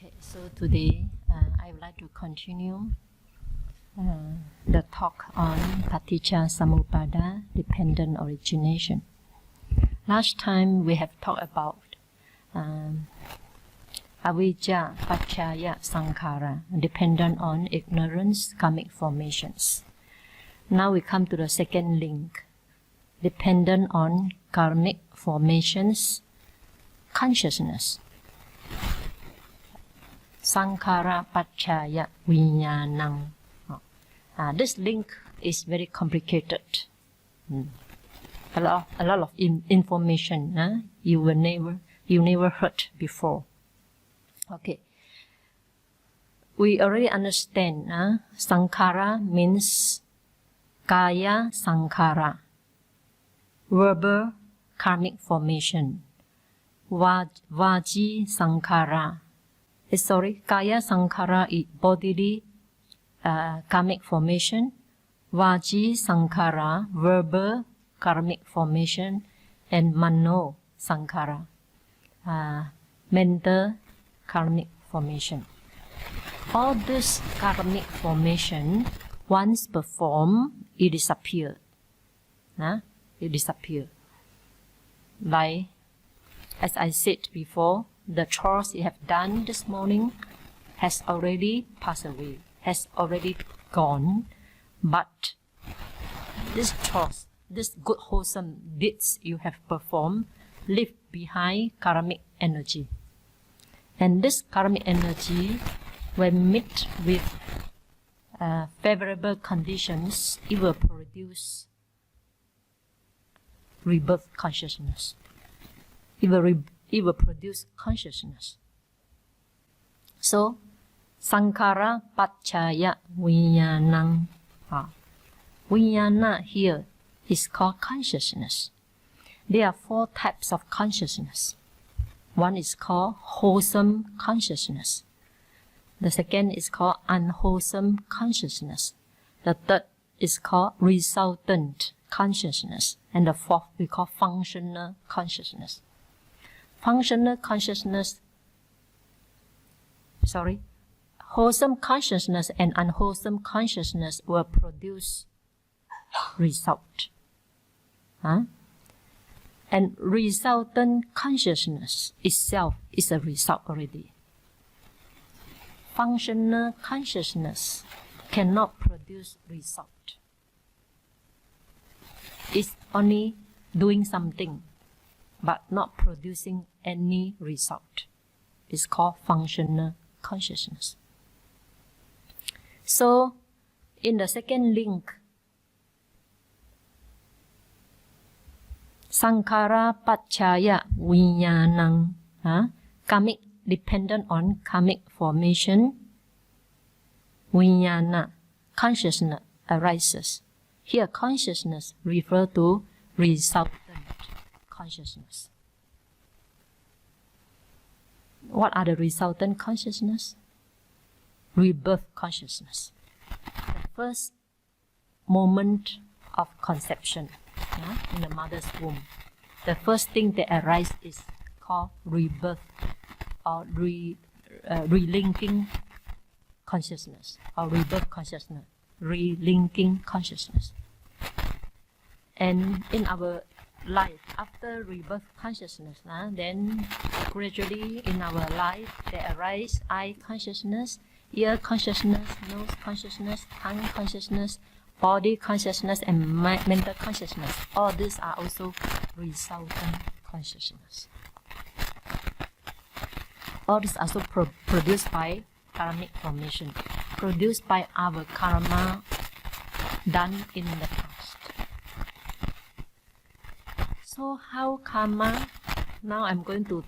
Okay, so today I would like to continue the talk on Paticca-Samuppada, dependent origination. Last time we have talked about avijja paccaya sankhara, dependent on ignorance, karmic formations. Now we come to the second link, dependent on karmic formations, consciousness. Sankhara paccaya vijnanam. This link is very complicated. A lot of information you never heard before. Okay. We already understand. Sankhara means kaya sankhara, verbal karmic formation. Vaji sankhara. Kaya sankhara is bodily karmic formation. Vaji sankhara, verbal karmic formation, and mano sankhara, mental karmic formation. All this karmic formation, once performed, it disappears. It disappears. Like, as I said before, the chores you have done this morning has already passed away, has already gone, but this chores, this good wholesome deeds you have performed, leave behind karmic energy. And this karmic energy, when met with favorable conditions, it will produce rebirth consciousness. It will produce consciousness. So, sankhara paccaya vijnanam. Vijnana here is called consciousness. There are 4 types of consciousness. One is called wholesome consciousness. The second is called unwholesome consciousness. The third is called resultant consciousness. And the fourth we call functional consciousness. Wholesome consciousness and unwholesome consciousness will produce result. And resultant consciousness itself is a result already. Functional consciousness cannot produce result. It's only doing something, but not producing any result. It's called functional consciousness. So, in the second link, sankhara paccaya vijnanam, karmic dependent on karmic formation, vijnana, consciousness arises. Here consciousness refers to resultant consciousness. What are the resultant consciousness? Rebirth consciousness. The first moment of conception in the mother's womb. The first thing that arises is called rebirth or relinking consciousness or rebirth consciousness, relinking consciousness. And in our life, after rebirth consciousness, then gradually in our life there arise eye consciousness, ear consciousness, nose consciousness, tongue consciousness, body consciousness, and mental consciousness. All these are also resultant consciousness. All these are also produced by karmic formation, produced by our karma done in the past. So how karma, now I'm going to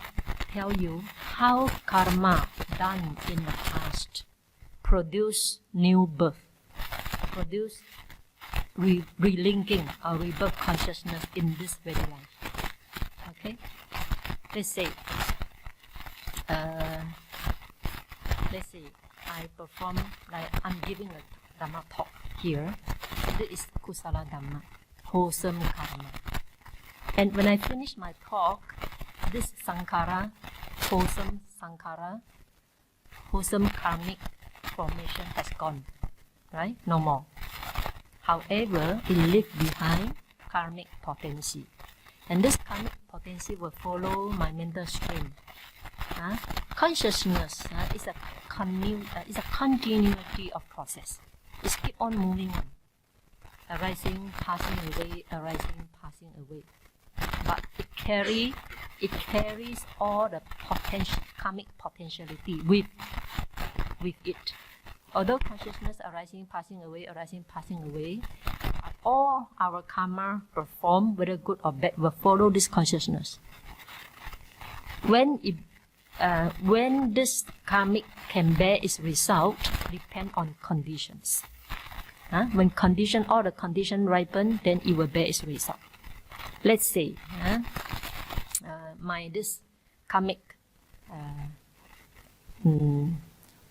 tell you how karma done in the past produce new birth, produce relinking or rebirth consciousness in this very life. Okay? Let's say I perform, like I'm giving a Dhamma talk here. This is Kusala Dhamma, wholesome karma. And when I finish my talk, this sankhara, wholesome sankhara, wholesome karmic formation has gone, right? No more. However, it leaves behind karmic potency. And this karmic potency will follow my mental stream. Consciousness is a continuity of process. It keeps on moving on. Arising, passing away, arising, passing away. But it carries all the potential, karmic potentiality with it. Although consciousness arising, passing away, all our karma performed, whether good or bad, will follow this consciousness. When this karmic can bear its result, depend on conditions. When all the conditions ripen, then it will bear its result. Let's say, this karmic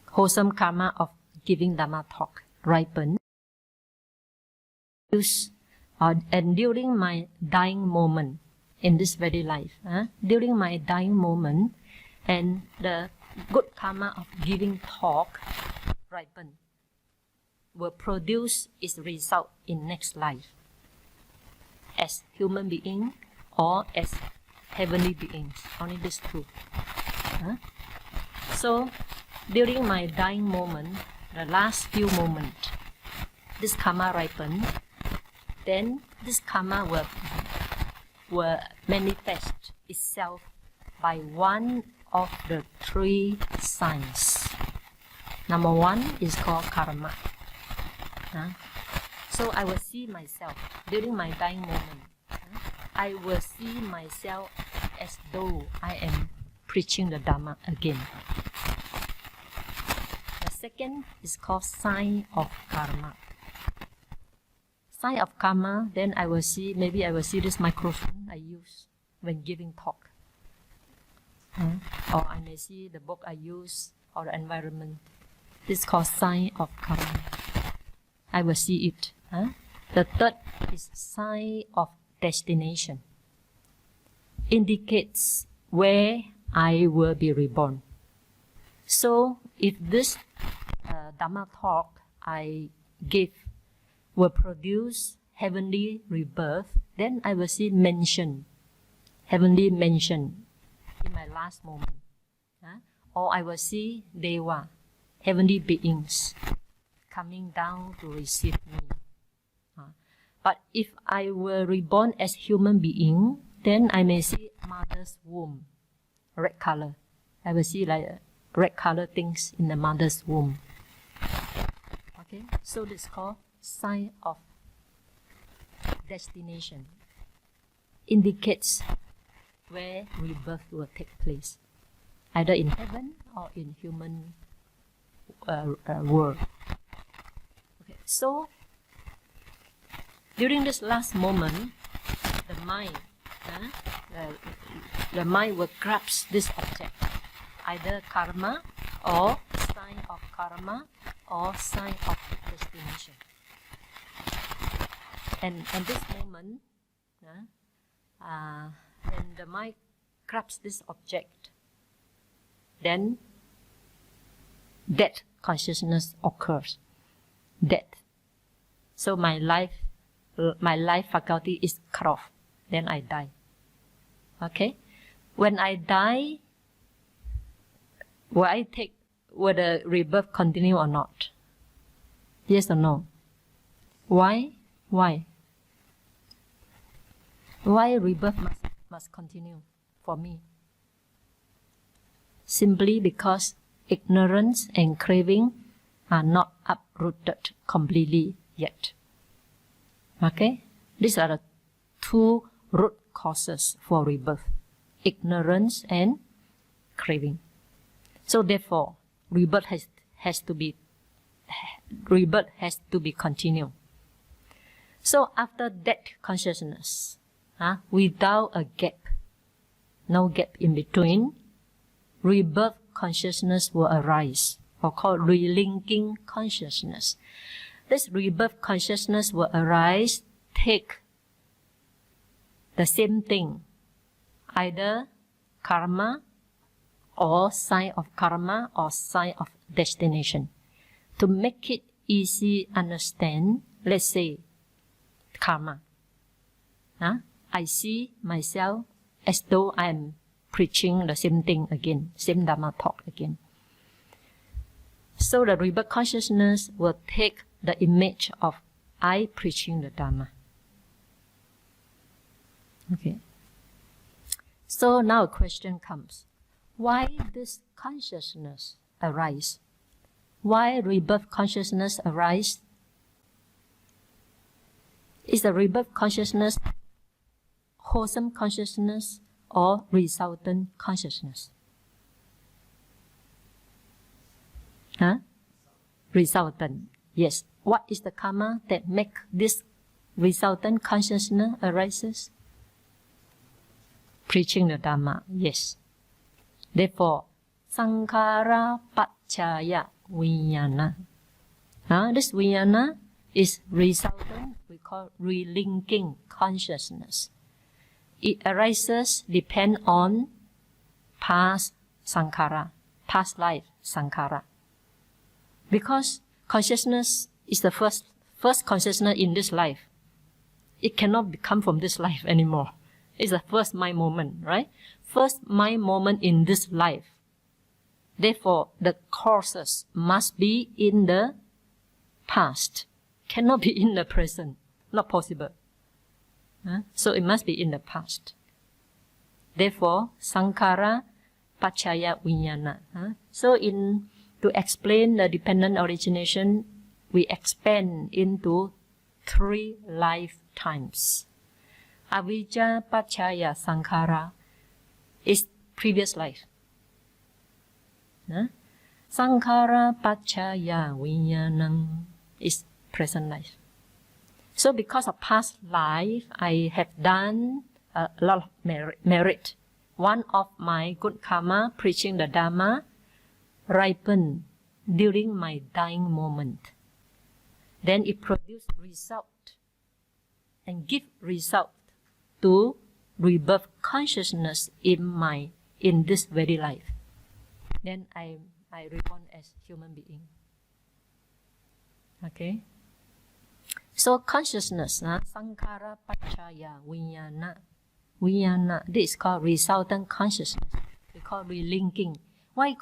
wholesome karma of giving Dhamma talk ripen. And during my dying moment in this very life, during my dying moment, and the good karma of giving talk ripen, will produce its result in next life as human being or as heavenly beings. Only this two. So during my dying moment, the last few moments, this karma ripen, then this karma will manifest itself by one of the three signs. Number one is called karma. So I will see myself during my dying moment. I will see myself as though I am preaching the Dhamma again. The second is called sign of karma. Sign of karma, then I will see this microphone I use when giving talk. Or I may see the book I use or the environment. This is called sign of karma. I will see it. The third is sign of destination. Indicates where I will be reborn. So if this Dhamma talk I give will produce heavenly rebirth, then I will see heavenly mention in my last moment. Or I will see Deva, heavenly beings, coming down to receive me. But if I were reborn as human being, then I may see mother's womb, red color. I will see like red color things in the mother's womb. Okay, so this is called sign of destination. Indicates where rebirth will take place, either in heaven or in human world. Okay, so during this last moment, the mind will grasp this object, either karma or sign of karma or sign of destination. And this moment, when the mind grasps this object, then death consciousness occurs. Death. So my life faculty is cut off. Then I die. Okay? When I die, will the rebirth continue or not? Yes or no? Why? Why rebirth must continue for me? Simply because ignorance and craving are not uprooted completely yet. Okay? These are the two root causes for rebirth: ignorance and craving. So therefore, rebirth has to be continued. So after that consciousness, without a gap, no gap in between, rebirth consciousness will arise, or called relinking consciousness. This rebirth consciousness will arise, take the same thing, either karma or sign of karma or sign of destination. To make it easy understand, let's say karma. I see myself as though I am preaching the same thing again, same Dhamma talk again. So the rebirth consciousness will take the image of I preaching the Dhamma. Okay. So now a question comes. Why this consciousness arise? Why rebirth consciousness arise? Is the rebirth consciousness wholesome consciousness or resultant consciousness? Resultant. Yes. What is the karma that make this resultant consciousness arises? Preaching the Dhamma. Yes. Therefore, sankhara paccaya vijnana. This vijnana is resultant, we call relinking consciousness. It arises depend on past sankhara, past life sankhara. Because consciousness is the first consciousness in this life. It cannot come from this life anymore. It's the first mind moment, right? First mind moment in this life. Therefore, the causes must be in the past. Cannot be in the present. Not possible. So it must be in the past. Therefore, sankhara paccaya vijnana. So to explain the dependent origination, we expand into 3 lifetimes. Avijja paccaya sankhara is previous life. Sankhara paccaya vijnanam is present life. So because of past life, I have done a lot of merit. One of my good karma, preaching the Dhamma, ripened during my dying moment. Then it produced result and give result to rebirth consciousness in this very life. Then I reborn as human being. Okay. So consciousness, sankhara paccaya vijnana. Vijnana, this is called resultant consciousness. We call relinking. Why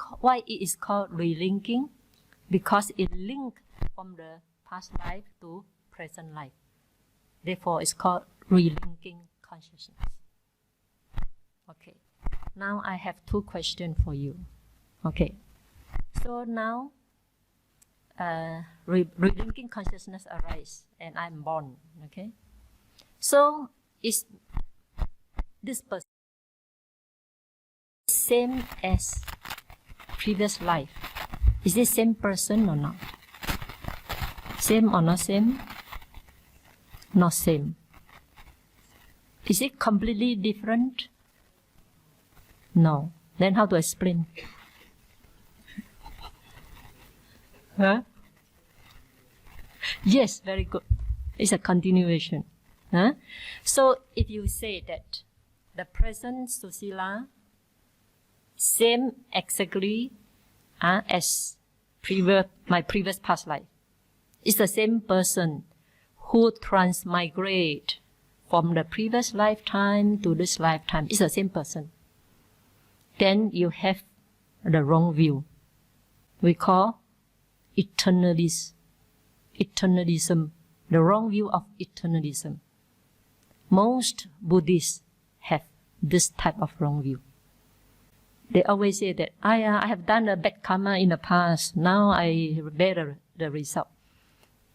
it is called relinking? Because it links from the past life to present life. Therefore, it's called relinking consciousness. Okay. Now I have 2 questions for you. Okay. So now, relinking consciousness arise, and I'm born. Okay. So is this person same as previous life? Is it same person or not? Same or not same? Not same. Is it completely different? No. Then how to explain? Yes, very good. It's a continuation. So if you say that the present Susīlā same exactly as my previous past life, it's the same person who transmigrate from the previous lifetime to this lifetime. It's the same person. Then you have the wrong view. We call eternalism, the wrong view of eternalism. Most Buddhists have this type of wrong view. They always say that I have done a bad karma in the past, now I bear the result.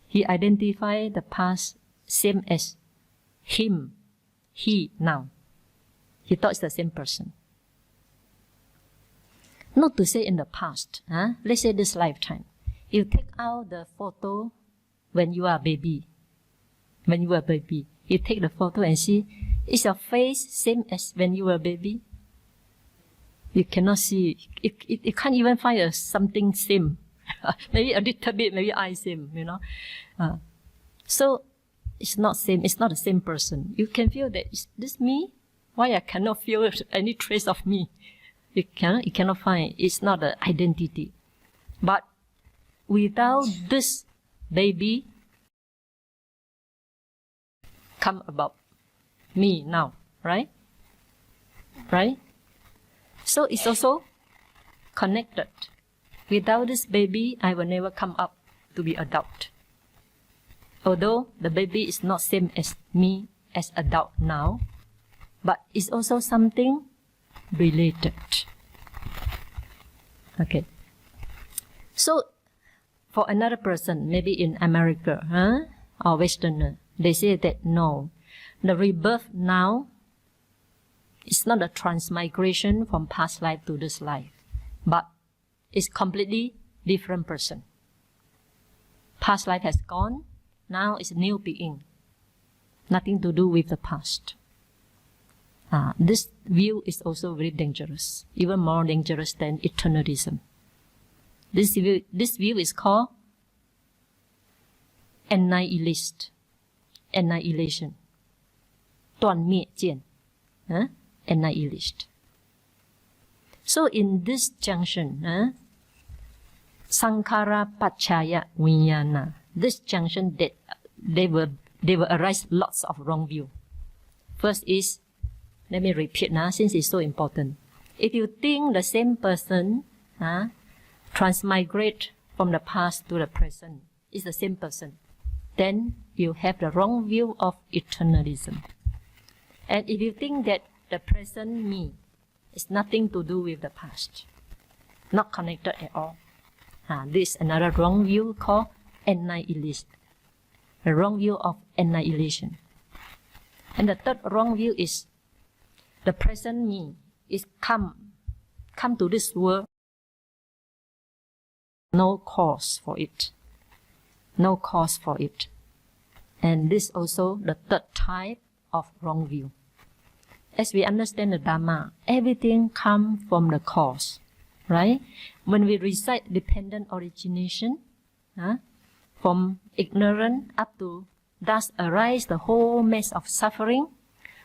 He identified the past same as him, he now. He thought it's the same person. Not to say in the past, let's say this lifetime. You take out the photo when you are a baby. When you were a baby, you take the photo and see, is your face same as when you were a baby? You cannot see. You can't even find something same. Maybe a little bit, maybe eye same, So it's not same. It's not the same person. You can feel that, is this me? Why I cannot feel any trace of me? You cannot find. It's not an identity. But without this baby come about me now, right? Right? So it's also connected. Without this baby, I will never come up to be adult. Although the baby is not same as me as adult now, but it's also something related. Okay. So for another person, maybe in America, or Westerner, they say that no, the rebirth now is not a transmigration from past life to this life, but it's completely different person. Past life has gone, now it's a new being. Nothing to do with the past. This view is also very dangerous, even more dangerous than eternalism. This view is called annihilation. 断灭见, annihilation. So in this junction, sankhara paccaya vijnana, this junction that they will arise lots of wrong view. First is, let me repeat now, since it's so important. If you think the same person transmigrate from the past to the present, is the same person, then you have the wrong view of eternalism. And if you think that the present me is nothing to do with the past, not connected at all, this is another wrong view called annihilation. The wrong view of annihilation. And the third wrong view is the present me is come to this world, no cause for it. No cause for it. And this also the third type of wrong view. As we understand the Dhamma, everything comes from the cause, right? When we recite dependent origination, from ignorance up to thus arise the whole mess of suffering,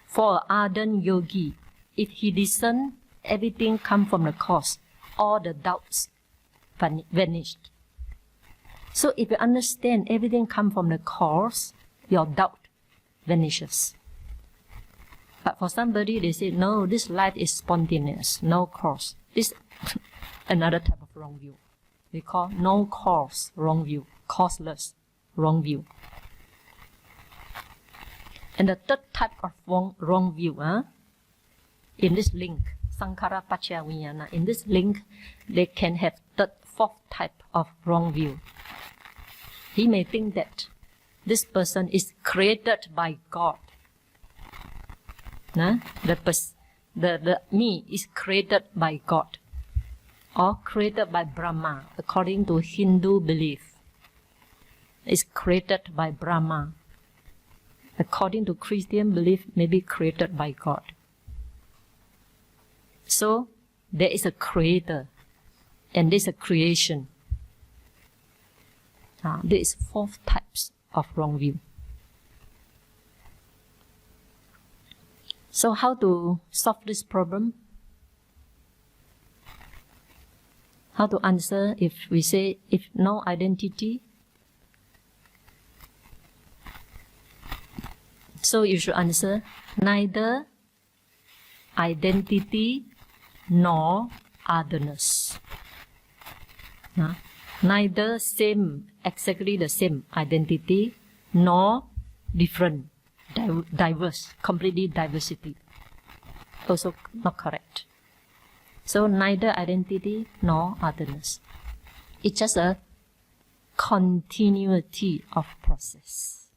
for an ardent yogi, if he discern everything come from the cause, all the doubts vanished. So if you understand everything come from the cause, your doubt vanishes. But for somebody, they say, no, this life is spontaneous, no cause. This another type of wrong view. We call no cause wrong view, causeless wrong view. And the third type of wrong view, in this link, sankhara paccaya vijnana, in this link, they can have fourth type of wrong view. He may think that this person is created by God. The me is created by God, or created by Brahma, according to Hindu belief. Is created by Brahma. According to Christian belief, may be created by God. So there is a creator, and there is a creation. There is four types of wrong view. So how to solve this problem? How to answer if we say, if no identity? So you should answer, neither identity nor otherness. Neither same, exactly the same identity, nor different, diverse, completely diversity. Also not correct. So neither identity nor otherness. It's just a continuity of process.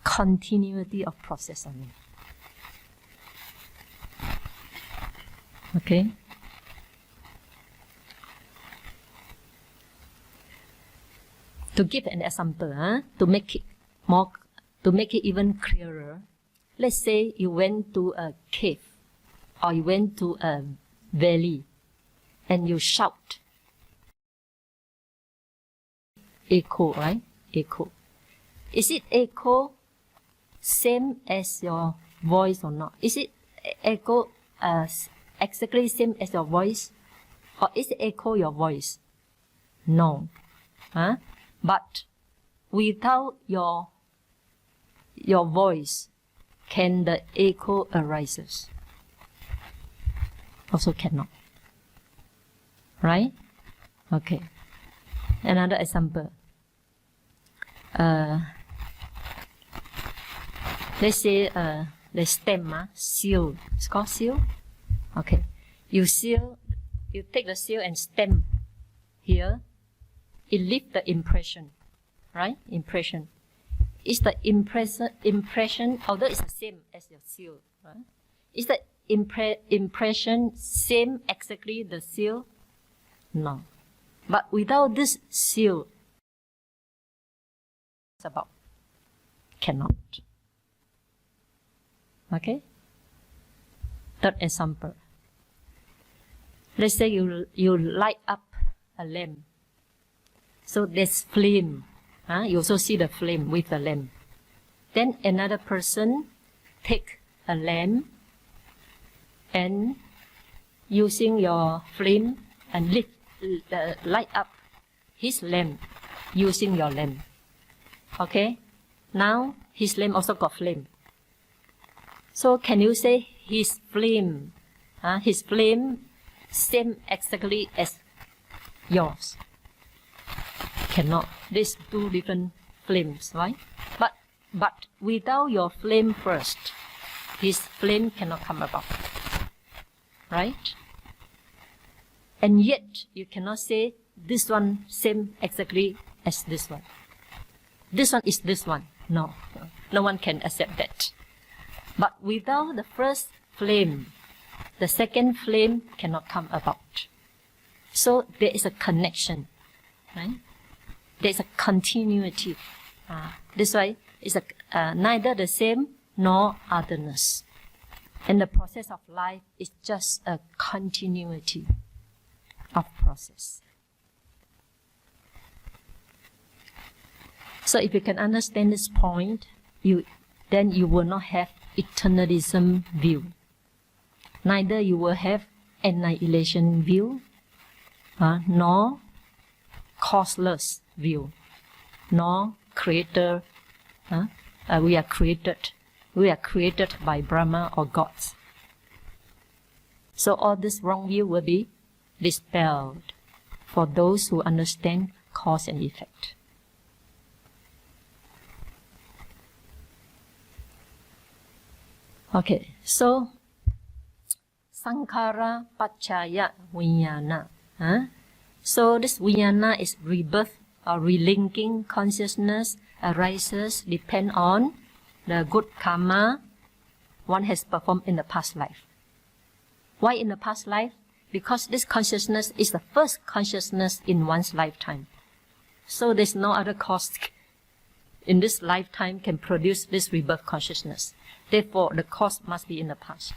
Continuity of process, I mean. Okay? To give an example, to make it even clearer, let's say you went to a cave or you went to a valley and you shout. Echo, right? Echo. Is it echo same as your voice or not? Is it echo as exactly same as your voice? Or is it echo your voice? No. But without your voice, can the echo arises? Also cannot. Right? Okay. Another example. Let's say the stem, seal. It's called seal. Okay. You take the seal and stamp here. It leaves the impression. Right? Impression. Is the impression, although it's the same as your seal, right? Is the impression same exactly the seal? No. But without this seal, it's about cannot. Okay? Third example. Let's say you light up a lamp. So there's flame. You also see the flame with the lamp. Then another person take a lamp and using your flame and light up his lamp using your lamp. Okay? Now his lamp also got flame. So can you say his flame same exactly as yours? Cannot. There's two different flames, right? But without your flame first, his flame cannot come about. Right? And yet you cannot say this one same exactly as this one. This one is this one. No. No one can accept that. But without the first flame, the second flame cannot come about. So there is a connection. Right? There's a continuity. This why it's neither the same nor otherness. And the process of life is just a continuity of process. So if you can understand this point, then you will not have eternalism view. Neither you will have annihilation view, nor causeless view, nor creator. We are created by Brahma or gods. So all this wrong view will be dispelled for those who understand cause and effect. Okay, so sankhara paccaya vijnana. So this vijnana is rebirth or relinking consciousness arises depend on the good karma one has performed in the past life. Why in the past life? Because this consciousness is the first consciousness in one's lifetime. So there's no other cause in this lifetime can produce this rebirth consciousness. Therefore, the cause must be in the past.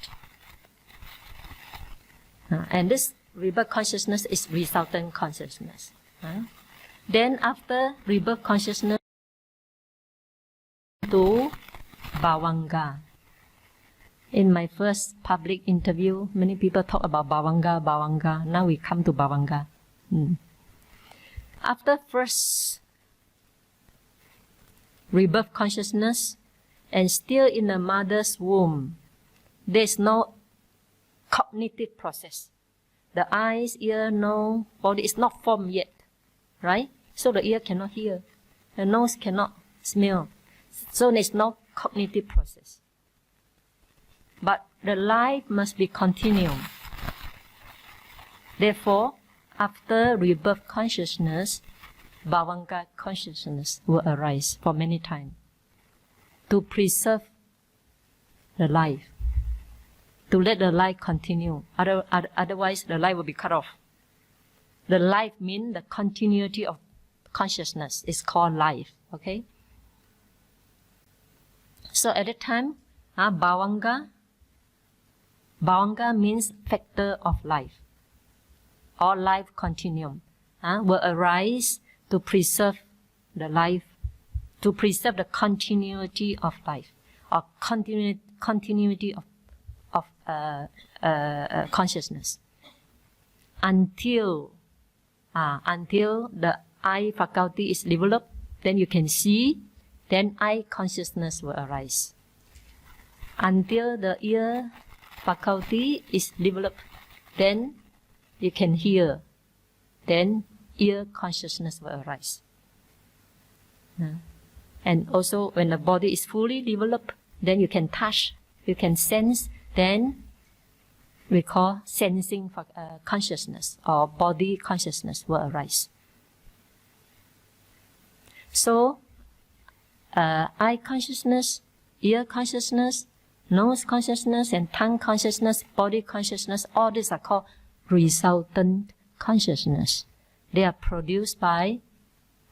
And this rebirth consciousness is resultant consciousness. Then after rebirth consciousness to Bhavanga. In my first public interview, many people talk about Bhavanga. Now we come to Bhavanga. After first rebirth consciousness and still in the mother's womb, there's no cognitive process. The eyes, ear, nose, body is not formed yet, right? So the ear cannot hear, the nose cannot smell. So there's no cognitive process. But the life must be continued. Therefore, after rebirth consciousness, Bhavanga consciousness will arise for many times to preserve the life, to let the life continue. Otherwise, the life will be cut off. The life means the continuity of consciousness is called life. Okay. So at that time, Bhavanga means factor of life, or life continuum, will arise to preserve the life, to preserve the continuity of life, or continuity of consciousness. Until the eye faculty is developed, then you can see, then eye consciousness will arise. Until the ear faculty is developed, then you can hear, then ear consciousness will arise. And also when the body is fully developed, then you can touch, you can sense, then we call sensing consciousness or body consciousness will arise. So, eye consciousness, ear consciousness, nose consciousness, and tongue consciousness, body consciousness, all these are called resultant consciousness. They are produced by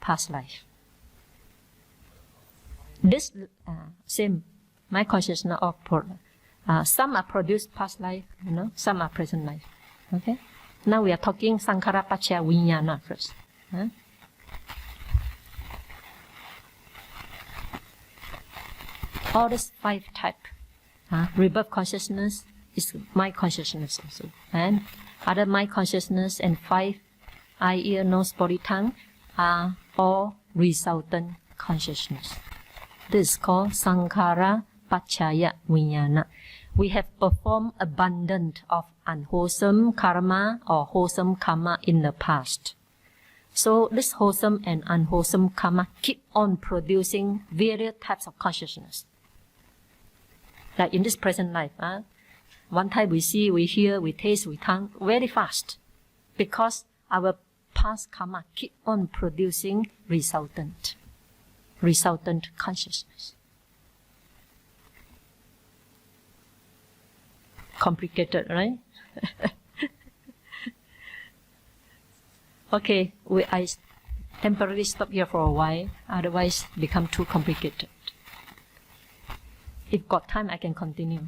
past life. This same, my consciousness of some are produced past life, some are present life. Okay. Now we are talking sankhara paccaya vijnana first. All these 5 types. Rebirth consciousness is mind consciousness also, and other mind consciousness and 5 eye, ear, nose, body, tongue are all resultant consciousness. This is called sankhara paccaya vijnana. We have performed abundant of unwholesome karma or wholesome karma in the past. So this wholesome and unwholesome karma keep on producing various types of consciousness. Like in this present life, one time we see, we hear, we taste, we tongue very fast, because our past karma keep on producing resultant consciousness. Complicated, right? Okay, I temporarily stop here for a while, otherwise become too complicated. If got time, I can continue.